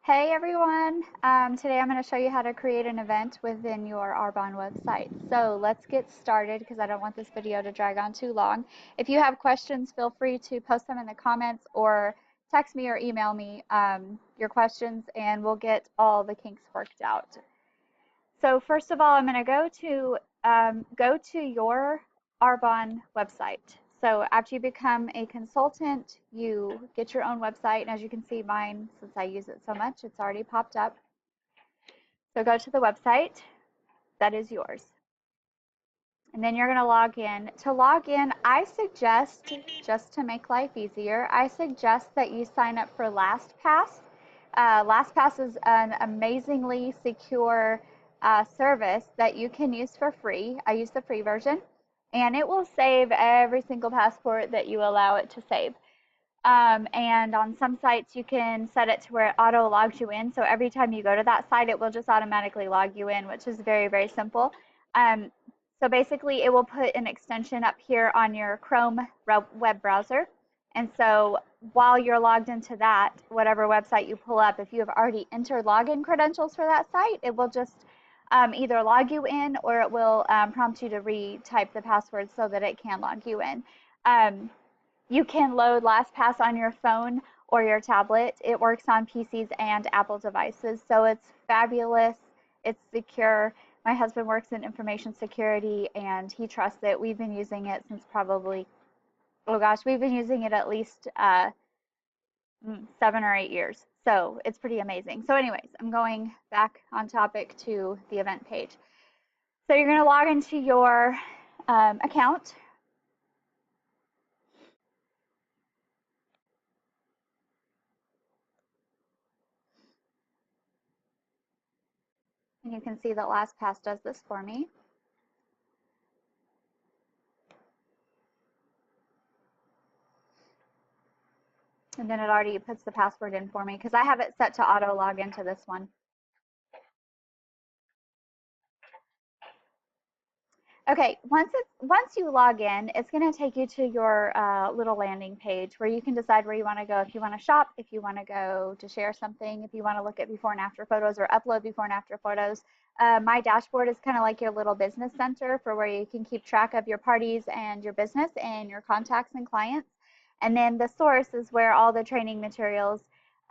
Hey everyone! Today I'm going to show you how to create an event within your Arbonne website. So let's get started because I don't want this video to drag on too long. If you have questions, feel free to post them in the comments or text me or email me your questions and we'll get all the kinks worked out. So first of all, I'm going to go to your Arbonne website. So after you become a consultant, you get your own website, and as you can see, mine, since I use it so much, it's already popped up. So go to the website that is yours, and then you're going to log in. To log in, I suggest, just to make life easier, I suggest that you sign up for LastPass. LastPass is an amazingly secure service that you can use for free. I use the free version, and it will save every single passport that you allow it to save. And on some sites, you can set it to where it auto logs you in. So every time you go to that site, it will just automatically log you in, which is very, very simple. So basically, it will put an extension up here on your Chrome web browser. And so while you're logged into that, whatever website you pull up, if you have already entered login credentials for that site, it will just either log you in or it will prompt you to retype the password so that it can log you in. You can load LastPass on your phone or your tablet. It works on PCs and Apple devices, so it's fabulous. It's secure. My husband works in information security and he trusts it. We've been using it since probably, oh gosh, we've been using it at least 7 or 8 years. So it's pretty amazing. So anyways, I'm going back on topic to the event page. So you're going to log into your account. And you can see that LastPass does this for me. And then it already puts the password in for me because I have it set to auto log into this one. Okay, once you log in, it's going to take you to your little landing page where you can decide where you want to go. If you want to shop, if you want to go to share something, if you want to look at before and after photos or upload before and after photos. My dashboard is kind of like your little business center for where you can keep track of your parties and your business and your contacts and clients. And then the source is where all the training materials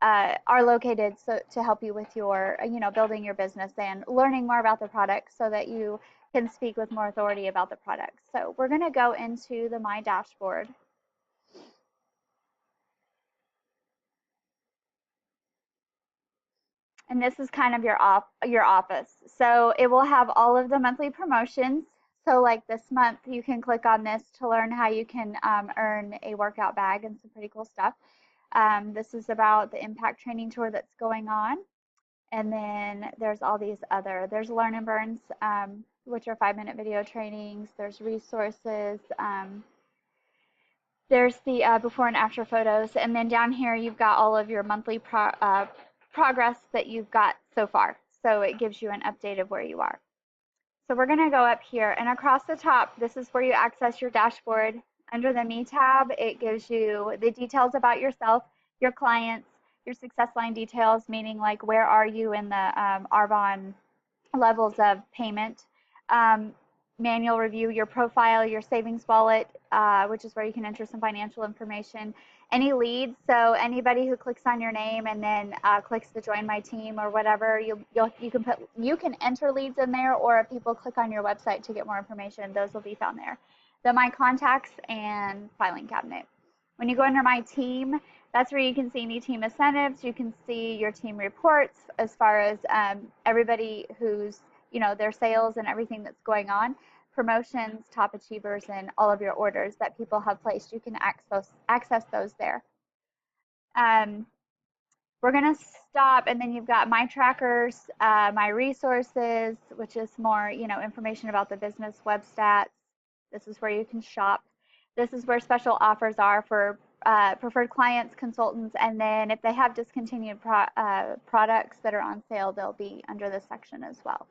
are located so to help you with your, building your business and learning more about the product so that you can speak with more authority about the product. So we're going to go into the My Dashboard. And this is kind of your office. So it will have all of the monthly promotions. So like this month, you can click on this to learn how you can earn a workout bag and some pretty cool stuff. This is about the impact training tour that's going on. And then there's all these there's Learn and Burns, which are 5-minute video trainings. There's resources. There's the before and after photos. And then down here, you've got all of your monthly progress that you've got so far. So it gives you an update of where you are. So we're going to go up here, and across the top, this is where you access your dashboard. Under the Me tab, it gives you the details about yourself, your clients, your success line details, meaning like where are you in the Arbonne levels of payment. Manual review, your profile, your savings wallet, which is where you can enter some financial information. Any leads, so anybody who clicks on your name and then clicks to join my team or whatever, you can enter leads in there, or if people click on your website to get more information, those will be found there. The My Contacts and filing cabinet. When you go under My Team, that's where you can see any team incentives. You can see your team reports as far as everybody who's, their sales and everything that's going on, promotions, top achievers, and all of your orders that people have placed. You can access those there. We're going to stop, and then you've got My Trackers, My Resources, which is more, information about the business, web stats. This is where you can shop. This is where special offers are for preferred clients, consultants, and then if they have discontinued products that are on sale, they'll be under this section as well.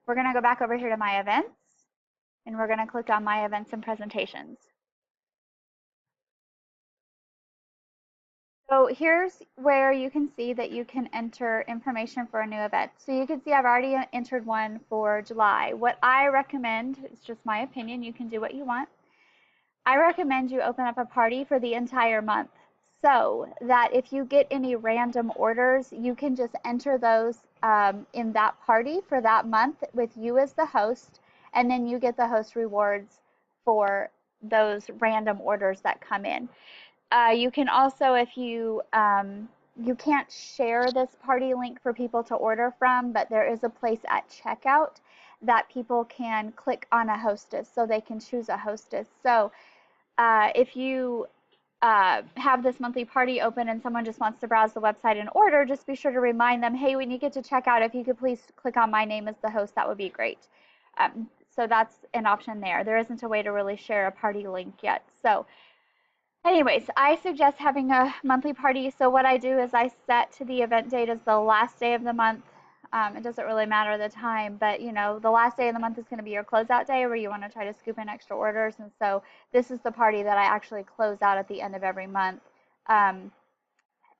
We're going to go back over here to My Events, and we're going to click on My Events and Presentations. So here's where you can see that you can enter information for a new event. So you can see I've already entered one for July. What I recommend, it's just my opinion, you can do what you want. I recommend you open up a party for the entire month so that if you get any random orders, you can just enter those in that party for that month with you as the host, and then you get the host rewards for those random orders that come in. You can also, if you can't share this party link for people to order from, but there is a place at checkout that people can click on a hostess so they can choose a hostess. So if you have this monthly party open and someone just wants to browse the website and order, just be sure to remind them, hey, when you get to checkout, if you could please click on my name as the host, that would be great. So that's an option there. There isn't a way to really share a party link yet. So anyways, I suggest having a monthly party. So what I do is I set to the event date as the last day of the month. It doesn't really matter the time, but you know, the last day of the month is going to be your closeout day where you want to try to scoop in extra orders. And so this is the party that I actually close out at the end of every month. Um,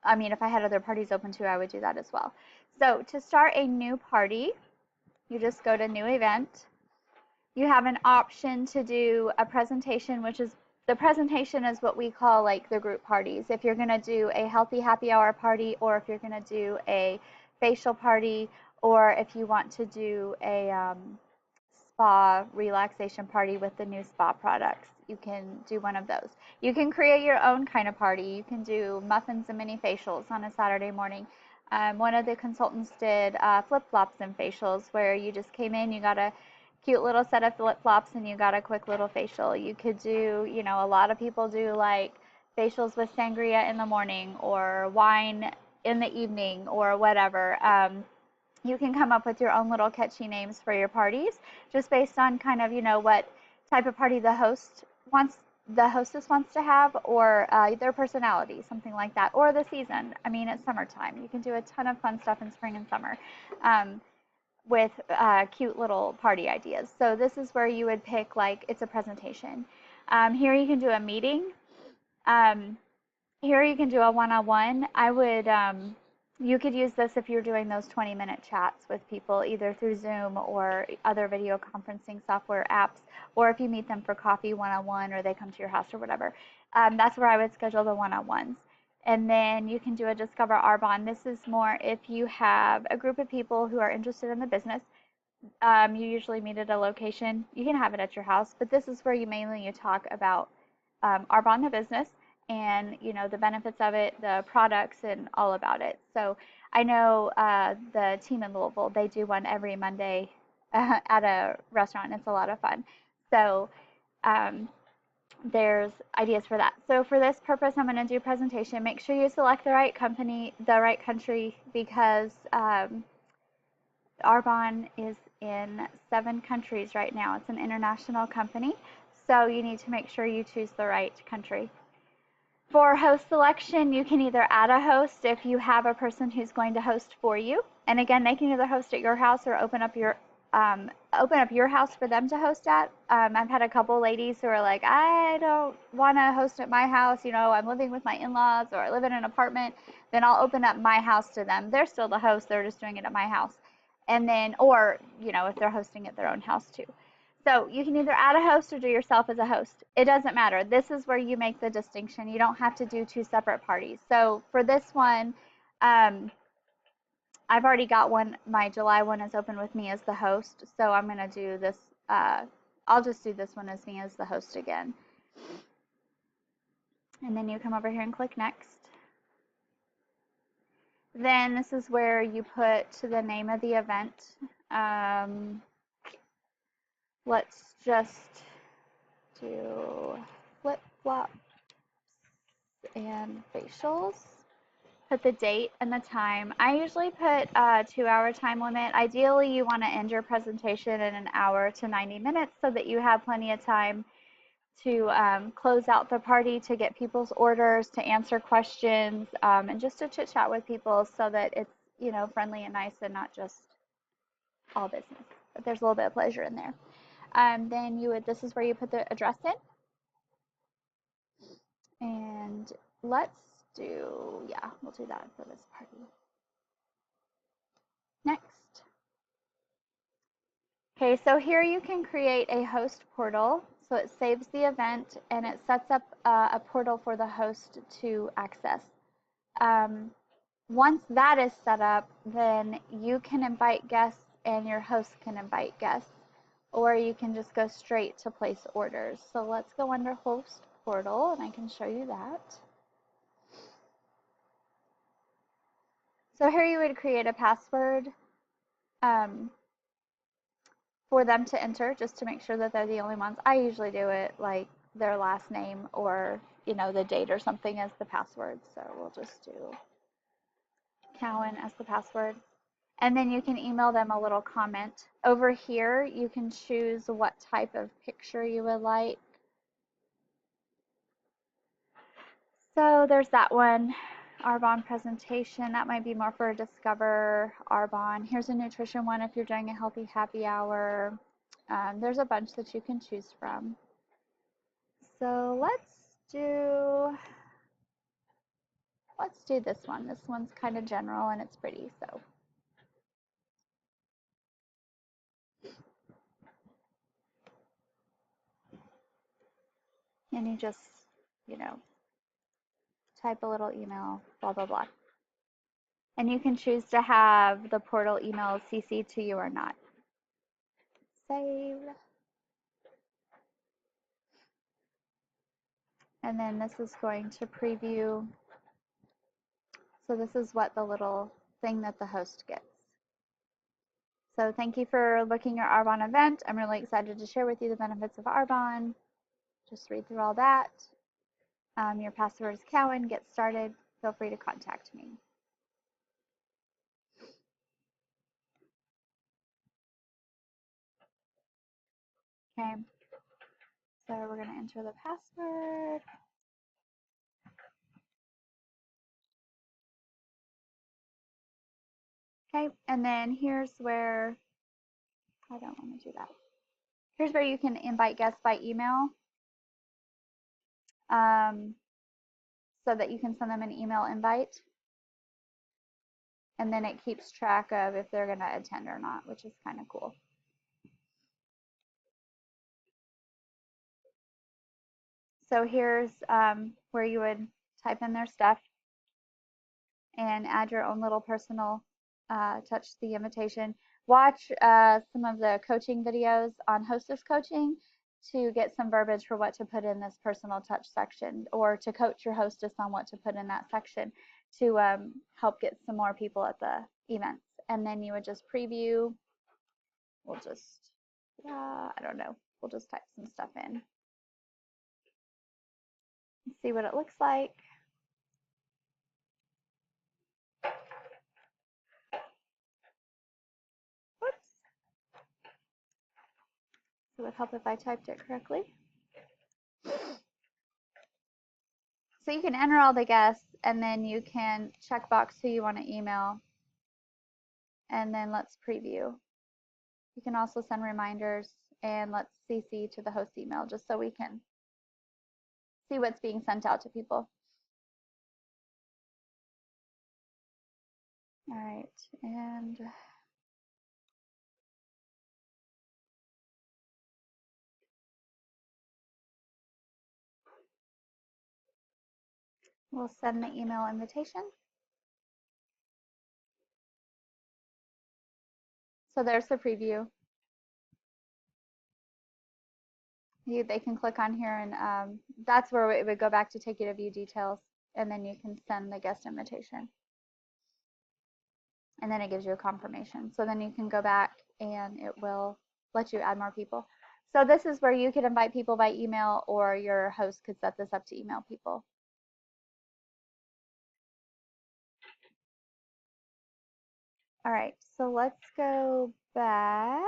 I mean, if I had other parties open too, I would do that as well. So to start a new party, you just go to new event. You have an option to do a presentation, which is the presentation is what we call like the group parties. If you're going to do a healthy happy hour party, or if you're going to do a facial party, or if you want to do a spa relaxation party with the new spa products, you can do one of those. You can create your own kind of party. You can do muffins and mini facials on a Saturday morning. One of the consultants did flip-flops and facials where you just came in, you got a cute little set of flip-flops and you got a quick little facial. You could do, you know, a lot of people do like facials with sangria in the morning or wine in the evening or whatever. You can come up with your own little catchy names for your parties just based on kind of, you know, what type of party the hostess wants to have, or their personality, something like that, or the season. I mean, it's summertime. You can do a ton of fun stuff in spring and summer. With cute little party ideas. So this is where you would pick, like, it's a presentation. Here you can do a meeting. Here you can do a one-on-one. You could use this if you're doing those 20-minute chats with people, either through Zoom or other video conferencing software apps, or if you meet them for coffee one-on-one or they come to your house or whatever. That's where I would schedule the one-on-ones. And then you can do a Discover Arbonne. This is more if you have a group of people who are interested in the business. You usually meet at a location. You can have it at your house, but this is where you talk about Arbonne the business and you know the benefits of it, the products, and all about it. So I know the team in Louisville, they do one every Monday at a restaurant. It's a lot of fun. So um, there's ideas for that. So for this purpose, I'm going to do a presentation. Make sure you select the right company, the right country, because Arbonne is in 7 countries right now. It's an international company, so you need to make sure you choose the right country. For host selection, you can either add a host if you have a person who's going to host for you. And again, they can either host at your house or open up your house for them to host at. I've had a couple ladies who are like, I don't want to host at my house. You know, I'm living with my in-laws or I live in an apartment. Then I'll open up my house to them. They're still the host. They're just doing it at my house. And then, or, you know, if they're hosting at their own house too. So you can either add a host or do yourself as a host. It doesn't matter. This is where you make the distinction. You don't have to do 2 separate parties. So for this one, I've already got one. My July one is open with me as the host. So I'm going to do this. I'll just do this one as me as the host again. And then you come over here and click next. Then this is where you put the name of the event. Let's just do flip-flops and facials. Put the date and the time. I usually put a 2-hour time limit. Ideally, you want to end your presentation in an hour to 90 minutes so that you have plenty of time to close out the party, to get people's orders, to answer questions, and just to chit chat with people so that it's, you know, friendly and nice and not just all business. But there's a little bit of pleasure in there. Then this is where you put the address in. And let's do, yeah, we'll do that for this party. Next. Okay, so here you can create a host portal. So it saves the event and it sets up a portal for the host to access. Um, Once that is set up, then you can invite guests and your host can invite guests, or you can just go straight to place orders. So let's go under host portal and I can show you that. So here you would create a password for them to enter just to make sure that they're the only ones. I usually do it like their last name or, you know, the date or something as the password. So we'll just do Cowan as the password. And then you can email them a little comment. Over here, you can choose what type of picture you would like. So there's that one, Arbonne presentation. That might be more for a Discover Arbonne. Here's a nutrition one if you're doing a healthy happy hour. There's a bunch that you can choose from. So let's do this one. This one's kind of general and it's pretty, so. And you just, you know, type a little email, blah, blah, blah. And you can choose to have the portal email CC to you or not. Save. And then this is going to preview. So this is what the little thing that the host gets. So thank you for looking at our Arbonne event. I'm really excited to share with you the benefits of Arbonne. Just read through all that. Your password is Cowan. Get started. Feel free to contact me. Okay. So we're going to enter the password. Okay. And then here's where, I don't want to do that. Here's where you can invite guests by email. So that you can send them an email invite. And then it keeps track of if they're going to attend or not, which is kind of cool. So here's where you would type in their stuff and add your own little personal touch to the invitation. Watch some of the coaching videos on Hostess Coaching to get some verbiage for what to put in this personal touch section, or to coach your hostess on what to put in that section to help get some more people at the events. And then you would just preview. We'll just, I don't know, we'll just type some stuff in. See what it looks like. Whoops. It would help if I typed it correctly. So you can enter all the guests and then you can check box who you want to email. And then let's preview. You can also send reminders and let's CC to the host email just so we can see what's being sent out to people. All right, and we'll send the email invitation. So there's the preview. They can click on here and that's where it would go back to take you to view details, and then you can send the guest invitation. And then it gives you a confirmation. So then you can go back and it will let you add more people. So this is where you could invite people by email, or your host could set this up to email people. All right, so let's go back.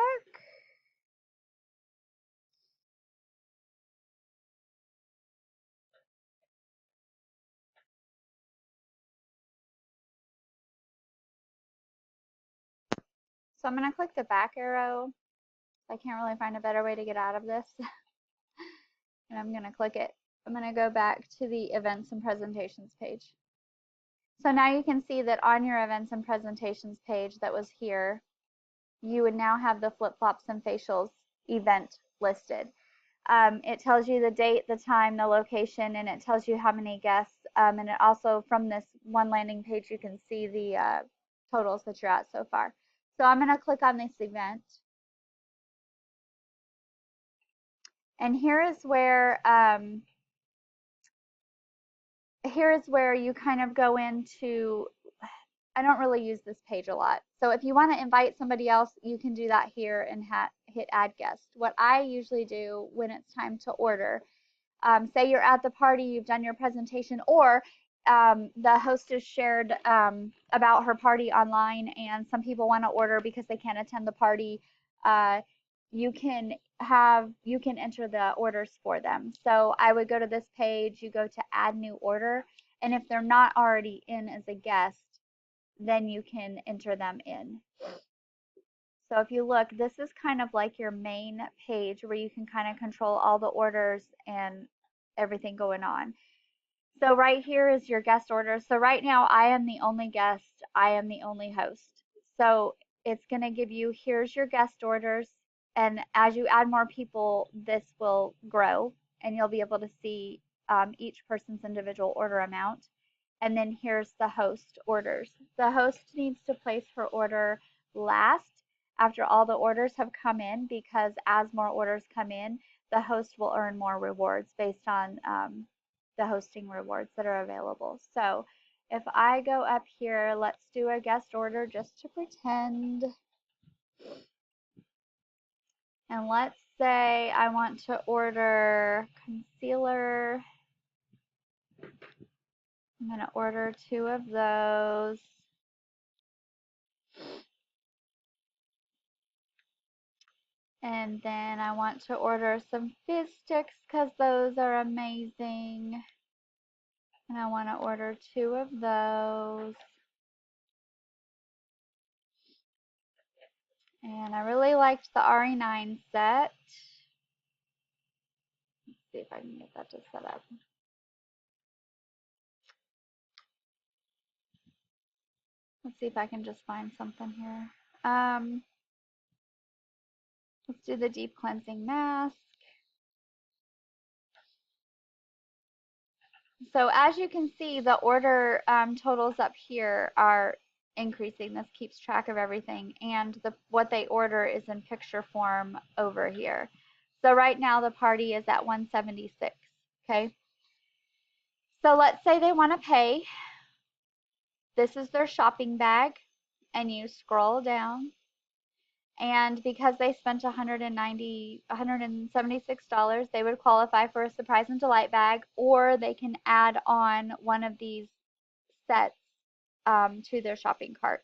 So I'm going to click the back arrow. I can't really find a better way to get out of this. And I'm going to click it. I'm going to go back to the events and presentations page. So now you can see that on your events and presentations page that was here, you would now have the flip-flops and facials event listed. It tells you the date, the time, the location, and it tells you how many guests. And it also, from this one landing page, you can see the totals that you're at so far. So I'm going to click on this event. And here is where you kind of go into, I don't really use this page a lot. So if you want to invite somebody else, you can do that here and hit add guest. What I usually do when it's time to order, say you're at the party, you've done your presentation, or the host has shared about her party online and some people want to order because they can't attend the party. Uh, you can enter the orders for them. So I would go to this page, you go to add new order, and if they're not already in as a guest, then you can enter them in. So if you look, this is kind of like your main page where you can kind of control all the orders and everything going on. So right here is your guest orders. So right now I am the only guest, I am the only host. So it's going to give you, here's your guest orders, and as you add more people, this will grow and you'll be able to see each person's individual order amount. And then here's the host orders. The host needs to place her order last after all the orders have come in, because as more orders come in, the host will earn more rewards based on the hosting rewards that are available. So if I go up here, let's do a guest order just to pretend. And let's say I want to order concealer. I'm going to order 2 of those. And then I want to order some fizz sticks because those are amazing. And I want to order 2 of those. And I really liked the RE9 set. Let's see if I can get that to set up. Let's see if I can just find something here. Let's do the deep cleansing mask. So as you can see, the order totals up here are increasing. This keeps track of everything, and what they order is in picture form over here. So right now the party is at 176. Okay. So let's say they want to pay. This is their shopping bag, and you scroll down. And because they spent $176, they would qualify for a surprise and delight bag, or they can add on one of these sets to their shopping cart.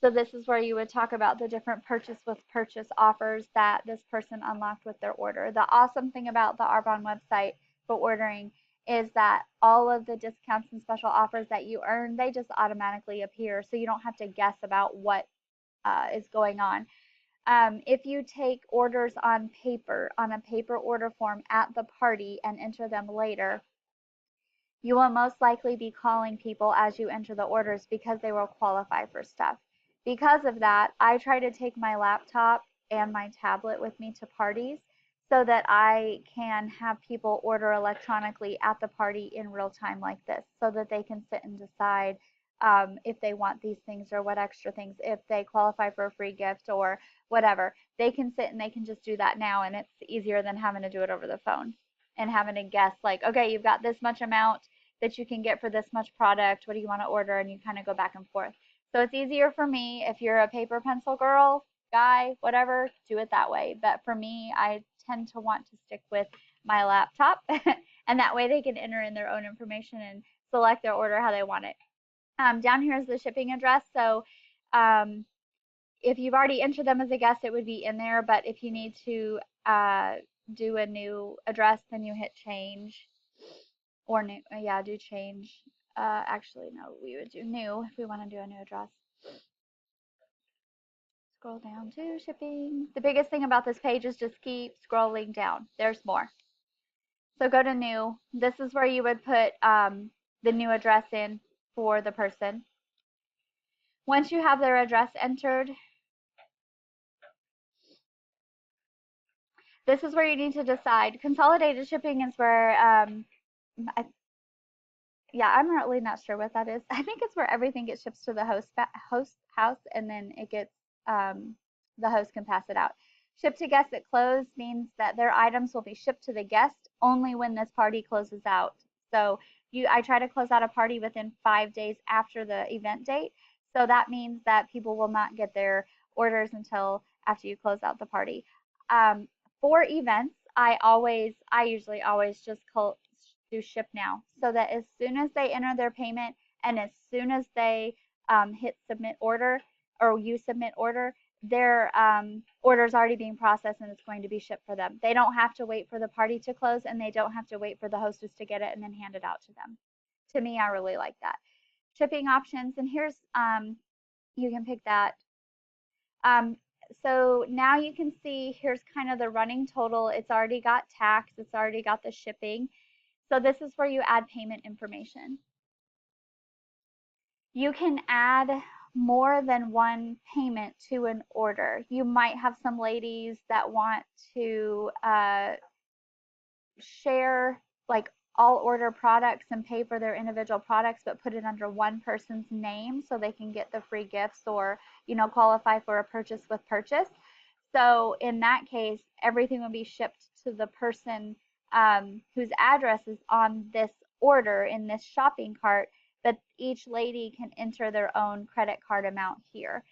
So this is where you would talk about the different purchase with purchase offers that this person unlocked with their order. The awesome thing about the Arbonne website for ordering is that all of the discounts and special offers that you earn, they just automatically appear, so you don't have to guess about what is going on. If you take orders on a paper order form at the party and enter them later, you will most likely be calling people as you enter the orders because they will qualify for stuff. Because of that, I try to take my laptop and my tablet with me to parties so that I can have people order electronically at the party in real time like this, so that they can sit and decide if they want these things or what extra things, if they qualify for a free gift or whatever. They can sit and they can just do that now, and it's easier than having to do it over the phone and having to guess, like, okay, you've got this much amount that you can get for this much product. What do you want to order? And you kind of go back and forth. So it's easier for me. If you're a paper pencil girl, guy, whatever, do it that way. But for me, I tend to want to stick with my laptop, and that way they can enter in their own information and select their order how they want it. Down here is the shipping address. So if you've already entered them as a guest, it would be in there. But if you need to do a new address, then you hit change, or new, yeah, do change. Actually, no, we would do new if we want to do a new address. Scroll down to shipping. The biggest thing about this page is just keep scrolling down. There's more. So go to new. This is where you would put the new address in. for the person. Once you have their address entered, this is where you need to decide. Consolidated shipping is where, yeah, I'm really not sure what that is. I think it's where everything gets shipped to the host house, and then it gets, the host can pass it out. Ship to guests at close means that their items will be shipped to the guest only when this party closes out. So I try to close out a party within 5 days after the event date. So that means that people will not get their orders until after you close out the party. Um, for events, I usually always just do ship now, so that as soon as they enter their payment and as soon as they hit submit order, or you submit order, their order is already being processed and it's going to be shipped for them. They don't have to wait for the party to close, and they don't have to wait for the hostess to get it and then hand it out to them. To me, I really like that. Shipping options, and here's, you can pick that. Um, so now you can see here's kind of the running total. It's already got tax, it's already got the shipping. So this is where you add payment information. You can add more than one payment to an order. You might have some ladies that want to share like all order products and pay for their individual products, but put it under one person's name so they can get the free gifts, or qualify for a purchase with purchase. So in that case, everything will be shipped to the person whose address is on this order in this shopping cart, but each lady can enter their own credit card amount here.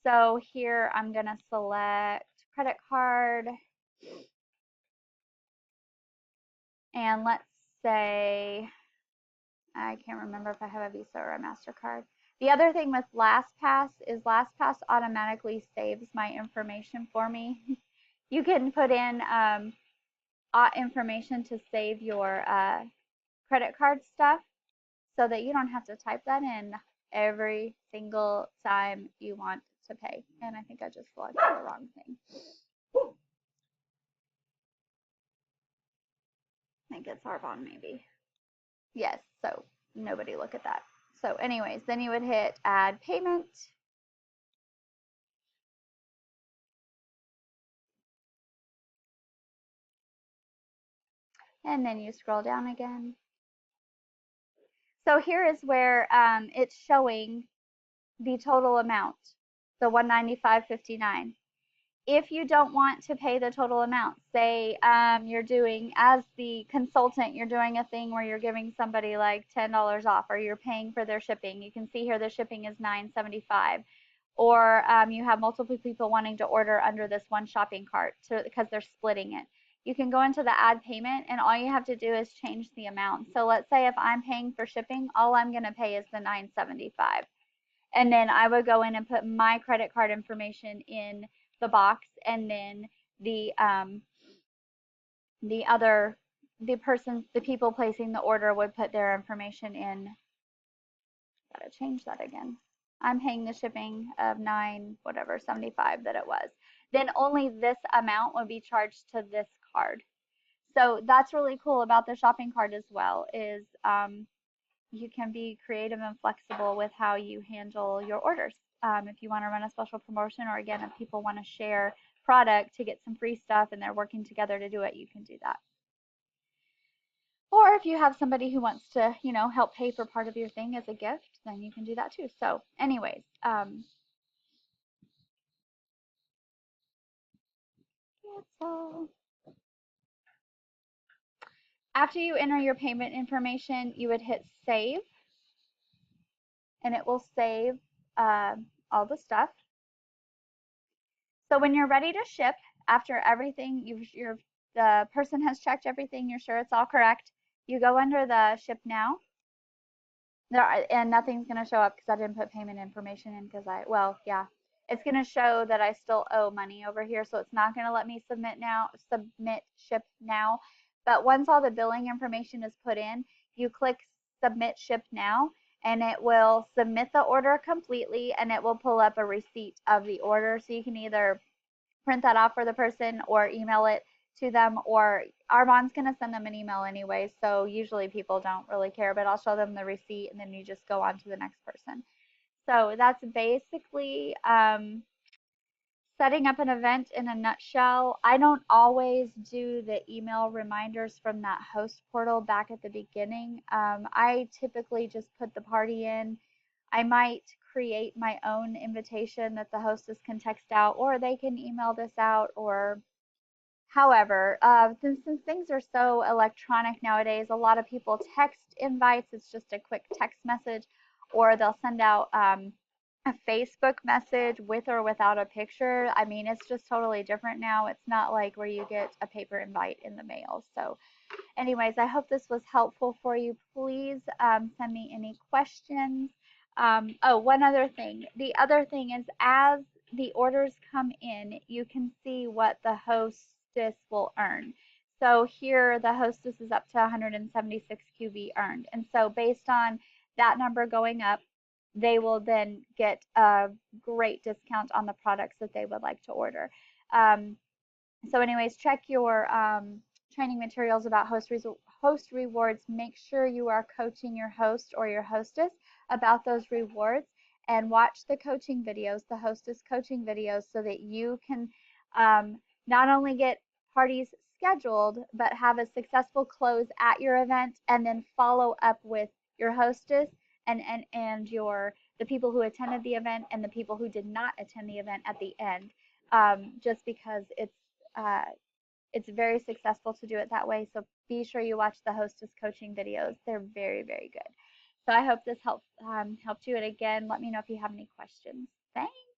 So here I'm going to select credit card, and let's say, I can't remember if I have a Visa or a MasterCard. The other thing with LastPass is LastPass automatically saves my information for me. You can put in information to save your credit card stuff so that you don't have to type that in every single time you want to pay. And I think I just selected the wrong thing. I think it's Arbonne maybe. Yes, so nobody look at that. So anyways, then you would hit add payment. And then you scroll down again. So here is where it's showing the total amount, the $195.59. If you don't want to pay the total amount, say you're doing, as the consultant, you're doing a thing where you're giving somebody like $10 off, or you're paying for their shipping. You can see here the shipping is $9.75. Or you have multiple people wanting to order under this one shopping cart because they're splitting it. You can go into the add payment, and all you have to do is change the amount. So let's say if I'm paying for shipping, all I'm going to pay is the $9.75. And then I would go in and put my credit card information in the box, and then the people placing the order would put their information in. Gotta change that again. I'm paying the shipping of $9.75 that it was. Then only this amount would be charged to this card. So that's really cool about the shopping cart as well, is you can be creative and flexible with how you handle your orders. If you want to run a special promotion, or again, if people want to share product to get some free stuff and they're working together to do it, you can do that. Or if you have somebody who wants to, help pay for part of your thing as a gift, then you can do that too. So anyways, cancel. After you enter your payment information, you would hit save, and it will save all the stuff. So when you're ready to ship, after everything, the person has checked everything, you're sure it's all correct, you go under the ship now. And nothing's going to show up because I didn't put payment information in, because it's going to show that I still owe money over here, so it's not going to let me submit ship now. But once all the billing information is put in, you click submit ship now, and it will submit the order completely, and it will pull up a receipt of the order. So you can either print that off for the person or email it to them, or Arbonne's going to send them an email anyway. So usually people don't really care, but I'll show them the receipt and then you just go on to the next person. So that's basically setting up an event in a nutshell. I don't always do the email reminders from that host portal back at the beginning. I typically just put the party in. I might create my own invitation that the hostess can text out, or they can email this out, or however, since things are so electronic nowadays, a lot of people text invites. It's just a quick text message, or they'll send out a Facebook message with or without a picture. I mean, it's just totally different now. It's not like where you get a paper invite in the mail. So anyways, I hope this was helpful for you. Please send me any questions. Oh, one other thing. The other thing is, as the orders come in, you can see what the hostess will earn. So here, the hostess is up to 176 QV earned. And so based on that number going up, they will then get a great discount on the products that they would like to order. Um, so anyways, check your training materials about host rewards. Make sure you are coaching your host or your hostess about those rewards, and watch the coaching videos, the hostess coaching videos, so that you can not only get parties scheduled, but have a successful close at your event, and then follow up with your hostess and your the people who attended the event and the people who did not attend the event at the end. Just because uh, it's very successful to do it that way. So be sure you watch the hostess coaching videos. They're very, very good. So I hope this helped you. And again, let me know if you have any questions. Thanks.